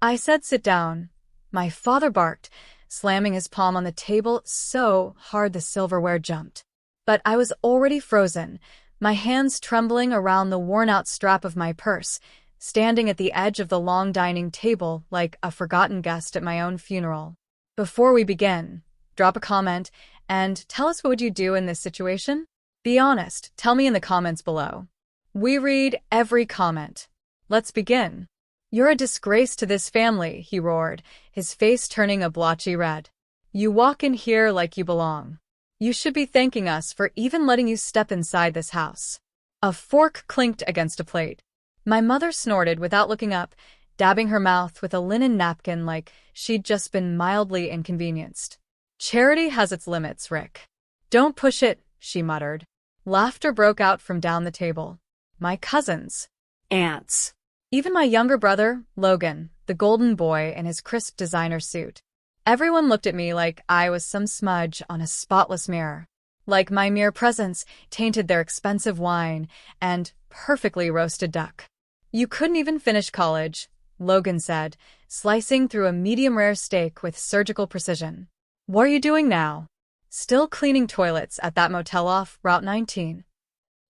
I said sit down. My father barked, slamming his palm on the table so hard the silverware jumped. But I was already frozen, my hands trembling around the worn-out strap of my purse, standing at the edge of the long dining table like a forgotten guest at my own funeral. Before we begin, drop a comment and tell us what would you do in this situation? Be honest, tell me in the comments below. We read every comment. Let's begin. You're a disgrace to this family, he roared, his face turning a blotchy red. You walk in here like you belong. You should be thanking us for even letting you step inside this house. A fork clinked against a plate. My mother snorted without looking up, dabbing her mouth with a linen napkin like she'd just been mildly inconvenienced. Charity has its limits, Rick. Don't push it, she muttered. Laughter broke out from down the table. My cousins. Aunts. Even my younger brother, Logan, the golden boy in his crisp designer suit. Everyone looked at me like I was some smudge on a spotless mirror. Like my mere presence tainted their expensive wine and perfectly roasted duck. You couldn't even finish college, Logan said, slicing through a medium-rare steak with surgical precision. What are you doing now? Still cleaning toilets at that motel off Route 19.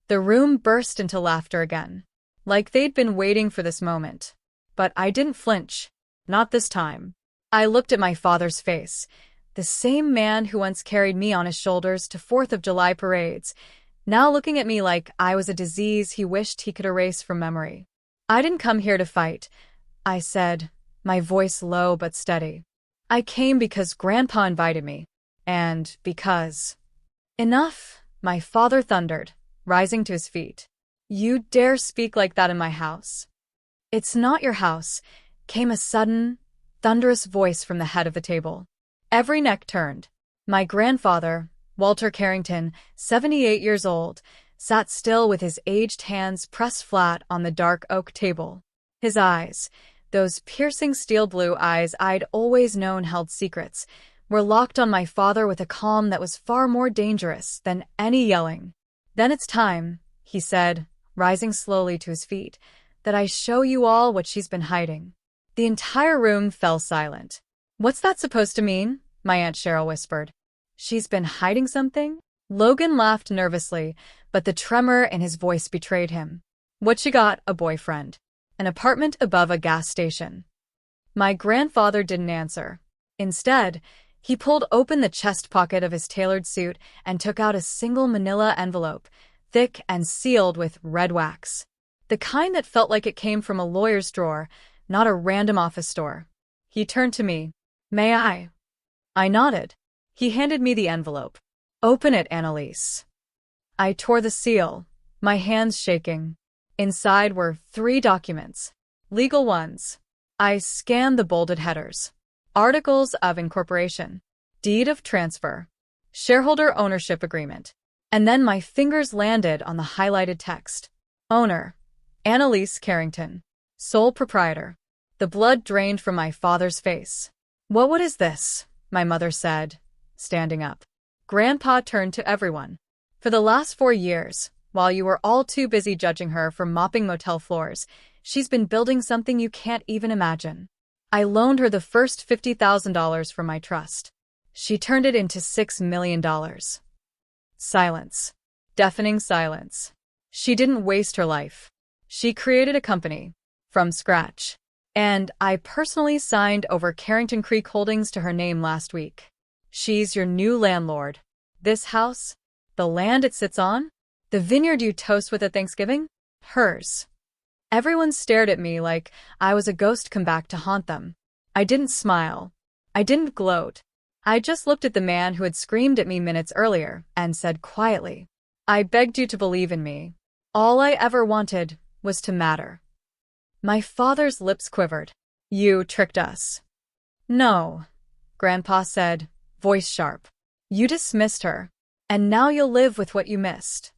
The room burst into laughter again, like they'd been waiting for this moment. But I didn't flinch. Not this time. I looked at my father's face, the same man who once carried me on his shoulders to 4th of July parades, now looking at me like I was a disease he wished he could erase from memory. I didn't come here to fight, I said, my voice low but steady. I came because Grandpa invited me, and because... Enough, my father thundered, rising to his feet. You dare speak like that in my house? It's not your house, came a sudden, thunderous voice from the head of the table. Every neck turned. My grandfather, Walter Carrington, 78 years old, sat still with his aged hands pressed flat on the dark oak table. His eyes, those piercing steel blue eyes I'd always known held secrets, were locked on my father with a calm that was far more dangerous than any yelling. Then it's time, he said, rising slowly to his feet, that I show you all what she's been hiding. The entire room fell silent. What's that supposed to mean? My Aunt Cheryl whispered. She's been hiding something? Logan laughed nervously, but the tremor in his voice betrayed him. What she got? A boyfriend. An apartment above a gas station. My grandfather didn't answer. Instead, he pulled open the chest pocket of his tailored suit and took out a single manila envelope, thick and sealed with red wax. The kind that felt like it came from a lawyer's drawer, not a random office store. He turned to me. May I? I nodded. He handed me the envelope. Open it, Annalise. I tore the seal, my hands shaking. Inside were 3 documents. Legal ones. I scanned the bolded headers. Articles of incorporation. Deed of transfer. Shareholder ownership agreement. And then my fingers landed on the highlighted text. Owner. Annalise Carrington. Sole proprietor. The blood drained from my father's face. What is this? My mother said, standing up. Grandpa turned to everyone. For the last 4 years, while you were all too busy judging her for mopping motel floors, she's been building something you can't even imagine. I loaned her the first $50,000 from my trust. She turned it into $6 million. Silence. Deafening silence. She didn't waste her life. She created a company. From scratch. And I personally signed over Carrington Creek Holdings to her name last week. She's your new landlord. This house? The land it sits on? The vineyard you toast with at Thanksgiving? Hers. Everyone stared at me like I was a ghost come back to haunt them. I didn't smile. I didn't gloat. I just looked at the man who had screamed at me minutes earlier and said quietly, I begged you to believe in me. All I ever wanted was to matter. My father's lips quivered. You tricked us. No, Grandpa said, voice sharp. You dismissed her, and now you'll live with what you missed.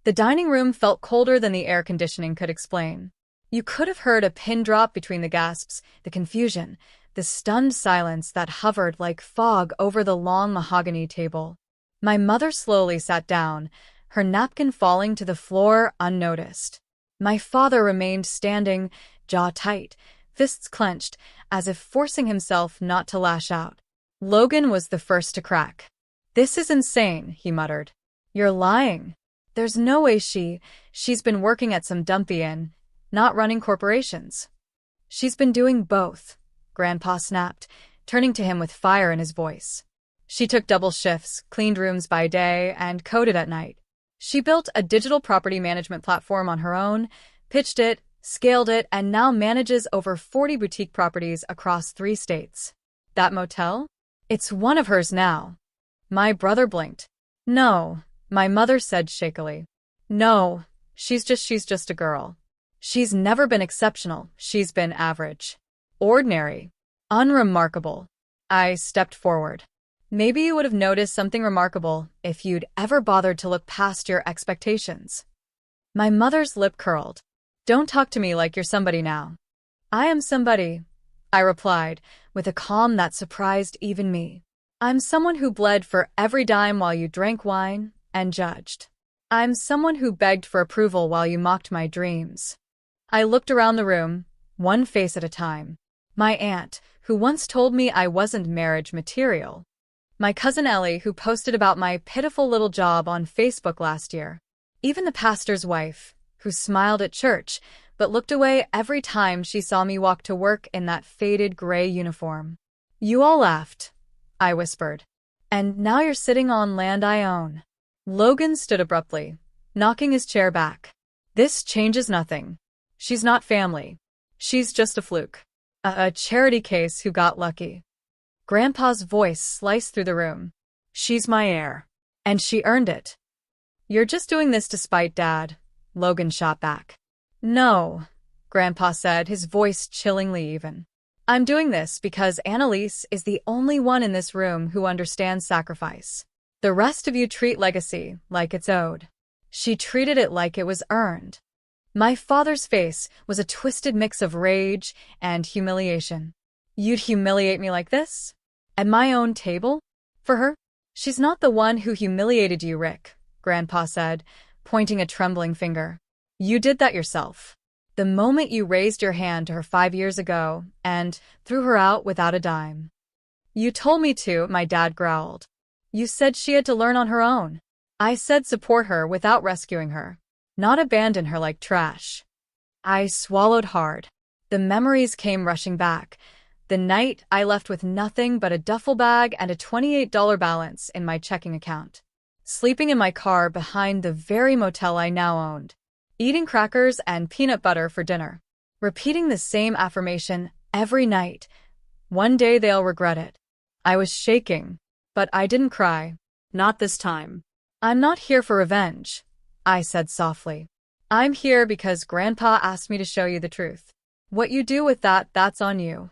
The dining room felt colder than the air conditioning could explain. You could have heard a pin drop between the gasps, the confusion, the stunned silence that hovered like fog over the long mahogany table. My mother slowly sat down, her napkin falling to the floor unnoticed. My father remained standing, jaw tight, fists clenched, as if forcing himself not to lash out. Logan was the first to crack. "This is insane," he muttered. "You're lying. There's no way she's been working at some dumpy inn, not running corporations." "She's been doing both," Grandpa snapped, turning to him with fire in his voice. "She took double shifts, cleaned rooms by day, and coded at night. She built a digital property management platform on her own, pitched it, scaled it, and now manages over 40 boutique properties across 3 states. That motel? It's one of hers now." My brother blinked. "No," my mother said shakily. "No, she's just a girl. She's never been exceptional, she's been average. Ordinary. Unremarkable." I stepped forward. "Maybe you would have noticed something remarkable if you'd ever bothered to look past your expectations." My mother's lip curled. "Don't talk to me like you're somebody now." "I am somebody," I replied, with a calm that surprised even me. "I'm someone who bled for every dime while you drank wine and judged. I'm someone who begged for approval while you mocked my dreams." I looked around the room, one face at a time. My aunt, who once told me I wasn't marriage material. My cousin Ellie, who posted about my pitiful little job on Facebook last year. Even the pastor's wife, who smiled at church, but looked away every time she saw me walk to work in that faded gray uniform. "You all laughed," I whispered. "And now you're sitting on land I own." Logan stood abruptly, knocking his chair back. "This changes nothing. She's not family. She's just a fluke. A charity case who got lucky." Grandpa's voice sliced through the room. "She's my heir. And she earned it." "You're just doing this to spite Dad," Logan shot back. "No," Grandpa said, his voice chillingly even. "I'm doing this because Annalise is the only one in this room who understands sacrifice. The rest of you treat legacy like it's owed. She treated it like it was earned." My father's face was a twisted mix of rage and humiliation. "You'd humiliate me like this? At my own table? For her? She's not the one who humiliated you, Rick," Grandpa said, pointing a trembling finger. "You did that yourself. The moment you raised your hand to her 5 years ago and threw her out without a dime." "You told me to," my dad growled. "You said she had to learn on her own." "I said support her without rescuing her, not abandon her like trash." I swallowed hard. The memories came rushing back. The night I left with nothing but a duffel bag and a $28 balance in my checking account. Sleeping in my car behind the very motel I now owned. Eating crackers and peanut butter for dinner. Repeating the same affirmation every night. "One day they'll regret it." I was shaking, but I didn't cry. "Not this time." "I'm not here for revenge," I said softly. "I'm here because Grandpa asked me to show you the truth. What you do with that, that's on you."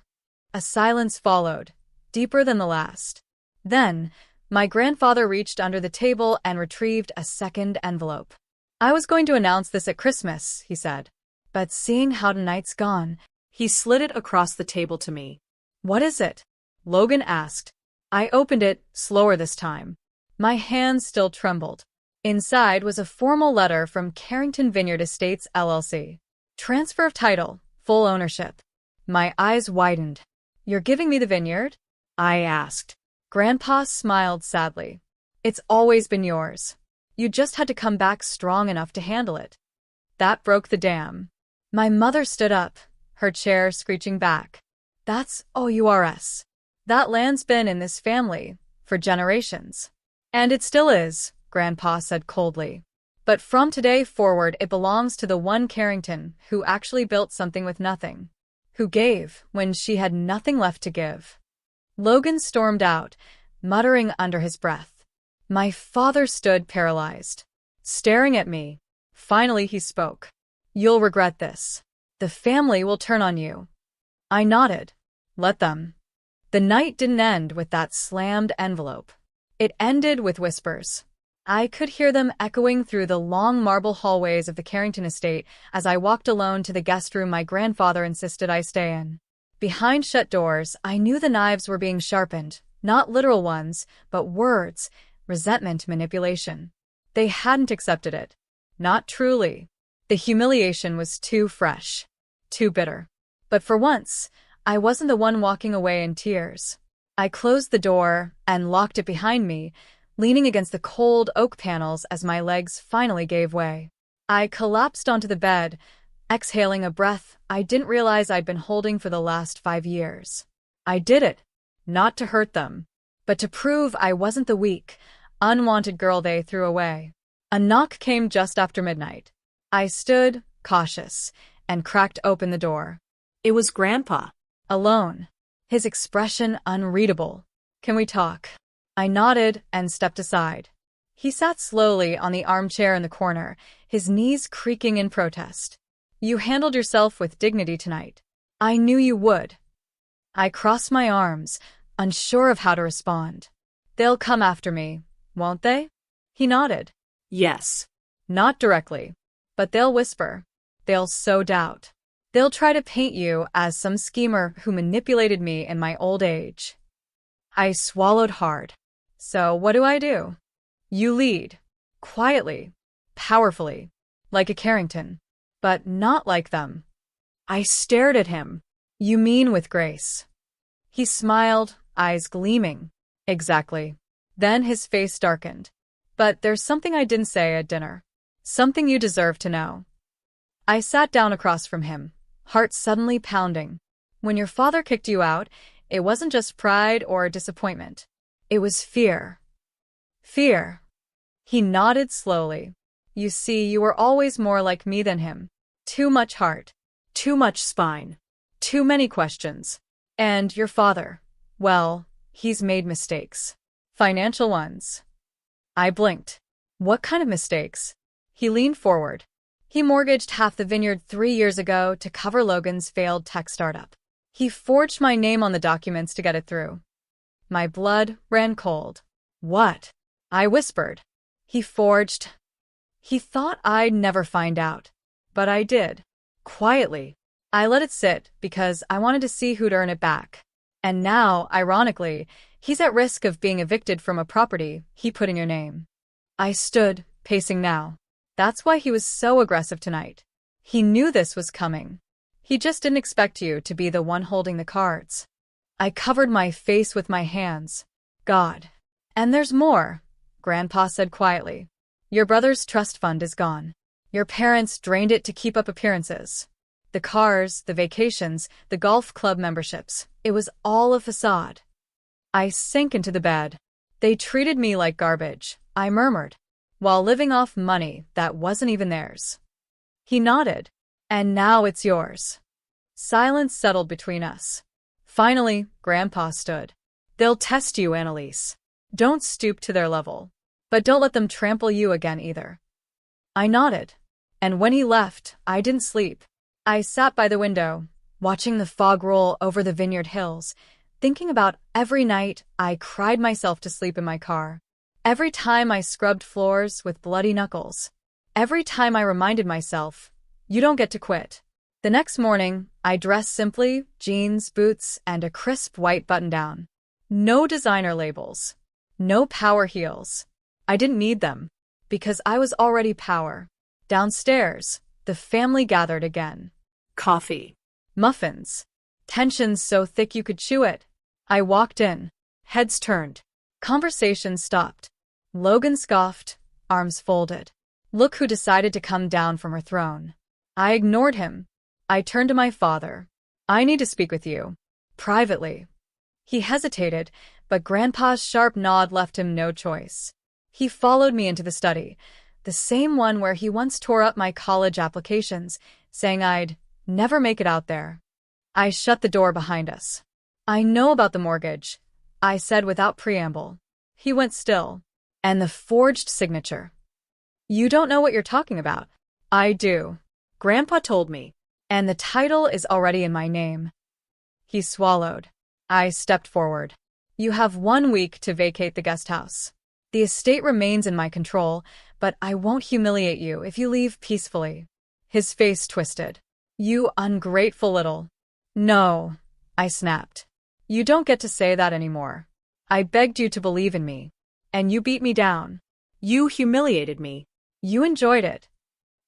A silence followed, deeper than the last. Then, my grandfather reached under the table and retrieved a second envelope. "I was going to announce this at Christmas," he said. "But seeing how tonight's gone..." He slid it across the table to me. "What is it?" Logan asked. I opened it, slower this time. My hands still trembled. Inside was a formal letter from Carrington Vineyard Estates, LLC. Transfer of title, full ownership. My eyes widened. "You're giving me the vineyard?" I asked. Grandpa smiled sadly. "It's always been yours. You just had to come back strong enough to handle it." That broke the dam. My mother stood up, her chair screeching back. "That's OURS. That land's been in this family for generations." "And it still is," Grandpa said coldly. "But from today forward it belongs to the one Carrington who actually built something with nothing. Who gave when she had nothing left to give." Logan stormed out, muttering under his breath. My father stood paralyzed, staring at me. Finally he spoke. "You'll regret this. The family will turn on you." I nodded. "Let them." The night didn't end with that slammed envelope. It ended with whispers. I could hear them echoing through the long marble hallways of the Carrington estate as I walked alone to the guest room my grandfather insisted I stay in. Behind shut doors, I knew the knives were being sharpened, not literal ones, but words, resentment, manipulation. They hadn't accepted it. Not truly. The humiliation was too fresh, too bitter. But for once, I wasn't the one walking away in tears. I closed the door and locked it behind me, leaning against the cold oak panels as my legs finally gave way. I collapsed onto the bed, exhaling a breath I didn't realize I'd been holding for the last 5 years. I did it, not to hurt them, but to prove I wasn't the weak, unwanted girl they threw away. A knock came just after midnight. I stood, cautious, and cracked open the door. It was Grandpa. Alone. His expression unreadable. "Can we talk?" I nodded and stepped aside. He sat slowly on the armchair in the corner, his knees creaking in protest. "You handled yourself with dignity tonight. I knew you would." I crossed my arms, unsure of how to respond. "They'll come after me, won't they?" He nodded. Yes. "Not directly. But they'll whisper. They'll sow doubt. They'll try to paint you as some schemer who manipulated me in my old age." I swallowed hard. "So what do? You lead. Quietly. Powerfully. Like a Carrington. But not like them." I stared at him. "You mean with grace." He smiled, eyes gleaming. "Exactly." Then his face darkened. "But there's something I didn't say at dinner. Something you deserve to know." I sat down across from him, heart suddenly pounding. "When your father kicked you out, it wasn't just pride or disappointment. It was fear." "Fear." He nodded slowly. "You see, you were always more like me than him. Too much heart. Too much spine. Too many questions. And your father, well, he's made mistakes. Financial ones." I blinked. "What kind of mistakes?" He leaned forward. "He mortgaged half the vineyard 3 years ago to cover Logan's failed tech startup. He forged my name on the documents to get it through." My blood ran cold. "What?" I whispered. "He forged." He thought I'd never find out. But I did. Quietly. I let it sit because I wanted to see who'd earn it back. And now, ironically, he's at risk of being evicted from a property he put in your name. I stood, pacing now. That's why he was so aggressive tonight. He knew this was coming. He just didn't expect you to be the one holding the cards. I covered my face with my hands. "God. And there's more," Grandpa said quietly. "Your brother's trust fund is gone. Your parents drained it to keep up appearances. The cars, the vacations, the golf club memberships, it was all a facade." I sank into the bed. "They treated me like garbage," I murmured, "while living off money that wasn't even theirs." He nodded. "And now it's yours." Silence settled between us. Finally, Grandpa stood. "They'll test you, Annalise. Don't stoop to their level. But don't let them trample you again either." I nodded. And when he left, I didn't sleep. I sat by the window, watching the fog roll over the vineyard hills, thinking about every night I cried myself to sleep in my car. Every time I scrubbed floors with bloody knuckles. Every time I reminded myself, you don't get to quit. The next morning, I dressed simply, jeans, boots, and a crisp white button-down. No designer labels. No power heels. I didn't need them, because I was already power. Downstairs, the family gathered again. Coffee. Muffins. Tensions so thick you could chew it. I walked in. Heads turned. Conversation stopped. Logan scoffed, arms folded. Look who decided to come down from her throne. I ignored him. I turned to my father. "I need to speak with you. Privately." He hesitated, but Grandpa's sharp nod left him no choice. He followed me into the study, the same one where he once tore up my college applications, saying I'd never make it out there. I shut the door behind us. "I know about the mortgage," I said without preamble. He went still. "And the forged signature." "You don't know what you're talking about." "I do. Grandpa told me. And the title is already in my name." He swallowed. I stepped forward. "You have 1 week to vacate the guest house. The estate remains in my control, but I won't humiliate you if you leave peacefully." His face twisted. "You ungrateful little—" "No," I snapped. "You don't get to say that anymore. I begged you to believe in me. And you beat me down. You humiliated me. You enjoyed it."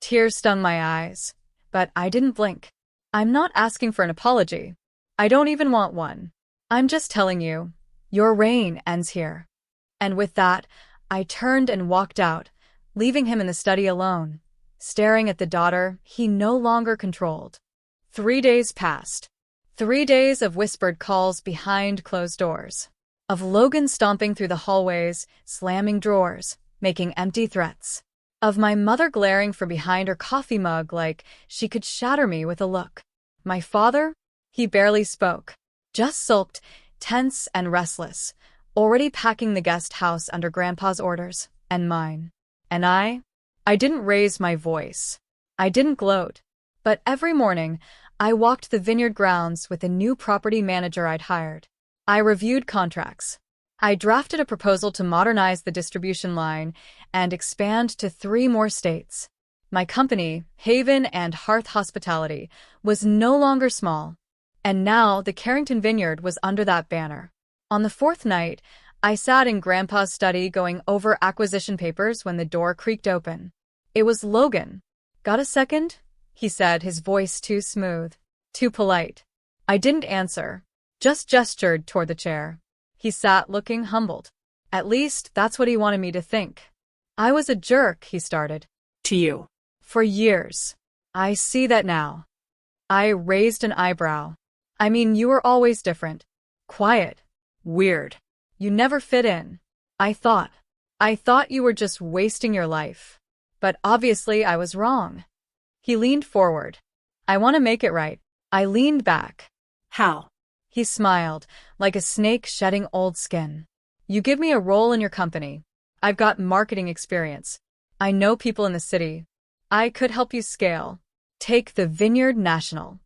Tears stung my eyes, but I didn't blink. I'm not asking for an apology. I don't even want one. I'm just telling you, your reign ends here. And with that, I turned and walked out, leaving him in the study alone, staring at the daughter he no longer controlled. 3 days passed. 3 days of whispered calls behind closed doors. Of Logan stomping through the hallways, slamming drawers, making empty threats. Of my mother glaring from behind her coffee mug like she could shatter me with a look. My father? He barely spoke. Just sulked, tense and restless, already packing the guest house under Grandpa's orders, and mine. And I didn't raise my voice. I didn't gloat. But every morning, I walked the vineyard grounds with the new property manager I'd hired. I reviewed contracts. I drafted a proposal to modernize the distribution line and expand to 3 more states. My company, Haven and Hearth Hospitality, was no longer small. And now the Carrington Vineyard was under that banner. On the 4th night, I sat in Grandpa's study going over acquisition papers when the door creaked open. It was Logan. "Got a second?" he said, his voice too smooth, too polite. I didn't answer, just gestured toward the chair. He sat looking humbled. At least that's what he wanted me to think. "I was a jerk," he started. To you. "For years. I see that now." I raised an eyebrow. "I mean, you were always different. Quiet. Weird. You never fit in. I thought you were just wasting your life. But obviously I was wrong." He leaned forward. "I want to make it right." I leaned back. How? He smiled, like a snake shedding old skin. "You give me a role in your company. I've got marketing experience. I know people in the city. I could help you scale. Take the Vineyard National."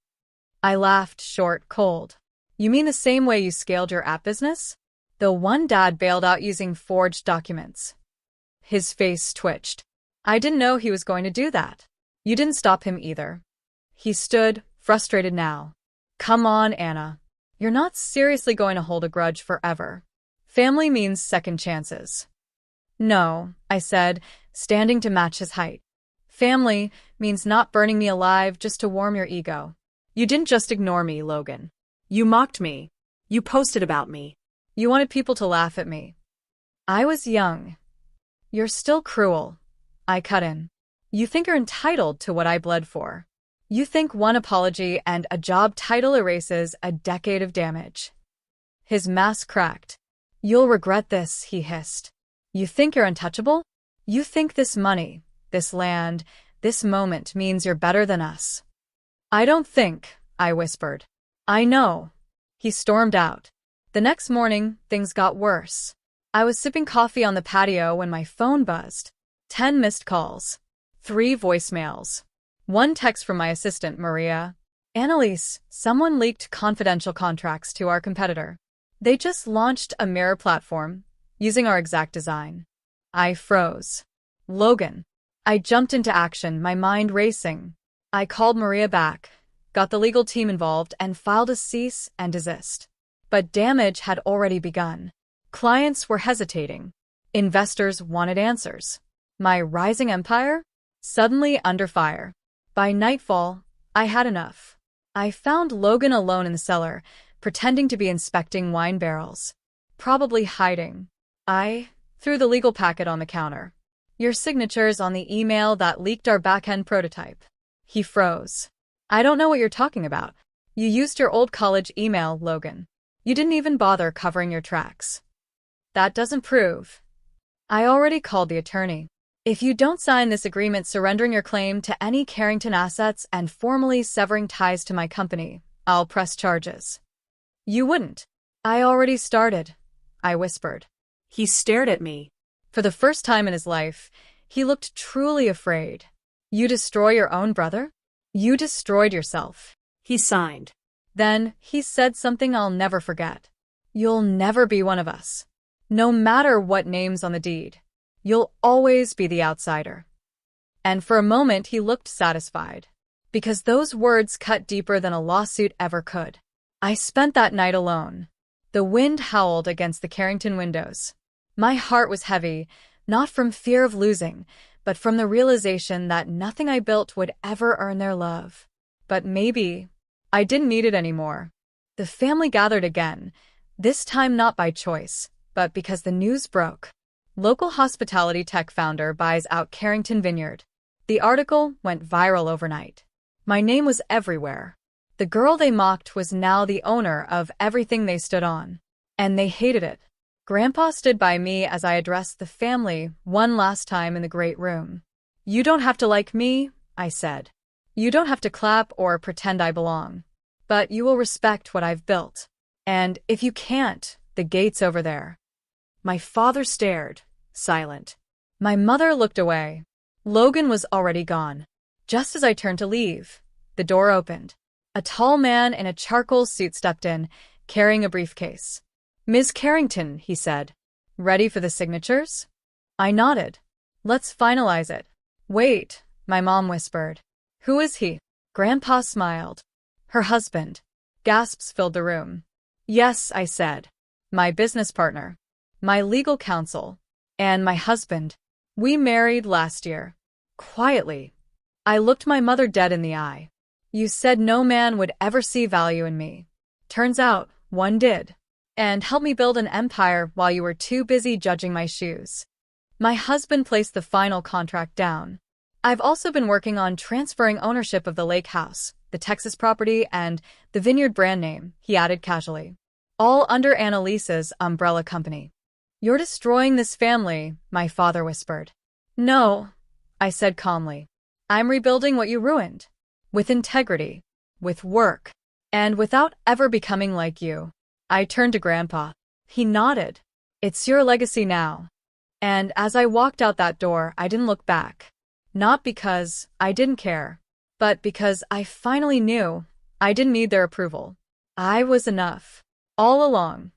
I laughed, short, cold. "You mean the same way you scaled your app business? The one Dad bailed out using forged documents?" His face twitched. "I didn't know he was going to do that." "You didn't stop him either." He stood, frustrated now. "Come on, Anna. You're not seriously going to hold a grudge forever. Family means second chances." "No," I said, standing to match his height. "Family means not burning me alive just to warm your ego." "You didn't just ignore me, Logan. You mocked me. You posted about me. You wanted people to laugh at me." I was young. "You're still cruel." I cut in. "You think you're entitled to what I bled for. You think one apology and a job title erases a decade of damage." His mask cracked. "You'll regret this," he hissed. "You think you're untouchable? You think this money, this land, this moment means you're better than us." "I don't think," I whispered. "I know." He stormed out. The next morning, things got worse. I was sipping coffee on the patio when my phone buzzed. 10 missed calls. 3 voicemails. 1 text from my assistant, Maria. "Annalise, someone leaked confidential contracts to our competitor. They just launched a mirror platform, using our exact design." I froze. "Logan." I jumped into action, my mind racing. I called Maria back, got the legal team involved, and filed a cease and desist. But damage had already begun. Clients were hesitating. Investors wanted answers. My rising empire? Suddenly under fire. By nightfall, I had enough. I found Logan alone in the cellar, pretending to be inspecting wine barrels. Probably hiding. I threw the legal packet on the counter. "Your signature's on the email that leaked our back-end prototype." He froze. "I don't know what you're talking about. You used your old college email, Logan. You didn't even bother covering your tracks." "That doesn't prove." I already called the attorney. "If you don't sign this agreement surrendering your claim to any Carrington assets and formally severing ties to my company, I'll press charges." "You wouldn't." "I already started," I whispered. He stared at me. For the first time in his life, he looked truly afraid. "You destroy your own brother? You destroyed yourself." He signed. Then he said something I'll never forget. "You'll never be one of us. No matter what name's on the deed. You'll always be the outsider." And for a moment he looked satisfied. Because those words cut deeper than a lawsuit ever could. I spent that night alone. The wind howled against the Carrington windows. My heart was heavy, not from fear of losing, but from the realization that nothing I built would ever earn their love. But maybe I didn't need it anymore. The family gathered again, this time not by choice, but because the news broke. Local hospitality tech founder buys out Carrington Vineyard. The article went viral overnight. My name was everywhere. The girl they mocked was now the owner of everything they stood on. And they hated it. Grandpa stood by me as I addressed the family one last time in the great room. You don't have to like me, I said. You don't have to clap or pretend I belong. But you will respect what I've built. And if you can't, the gate's over there. My father stared, silent. My mother looked away. Logan was already gone. Just as I turned to leave, the door opened. A tall man in a charcoal suit stepped in, carrying a briefcase. Ms. Carrington, he said. Ready for the signatures? I nodded. Let's finalize it. Wait, my mom whispered. Who is he? Grandpa smiled. Her husband. Gasps filled the room. Yes, I said. My business partner. My legal counsel. And my husband. We married last year. Quietly. I looked my mother dead in the eye. You said no man would ever see value in me. Turns out, one did. And helped me build an empire while you were too busy judging my shoes. My husband placed the final contract down. I've also been working on transferring ownership of the lake house, the Texas property, and the vineyard brand name, he added casually. All under Annalisa's umbrella company. You're destroying this family, my father whispered. No, I said calmly. I'm rebuilding what you ruined. With integrity, with work, and without ever becoming like you. I turned to Grandpa. He nodded. It's your legacy now. And as I walked out that door, I didn't look back. Not because I didn't care, but because I finally knew I didn't need their approval. I was enough. All along.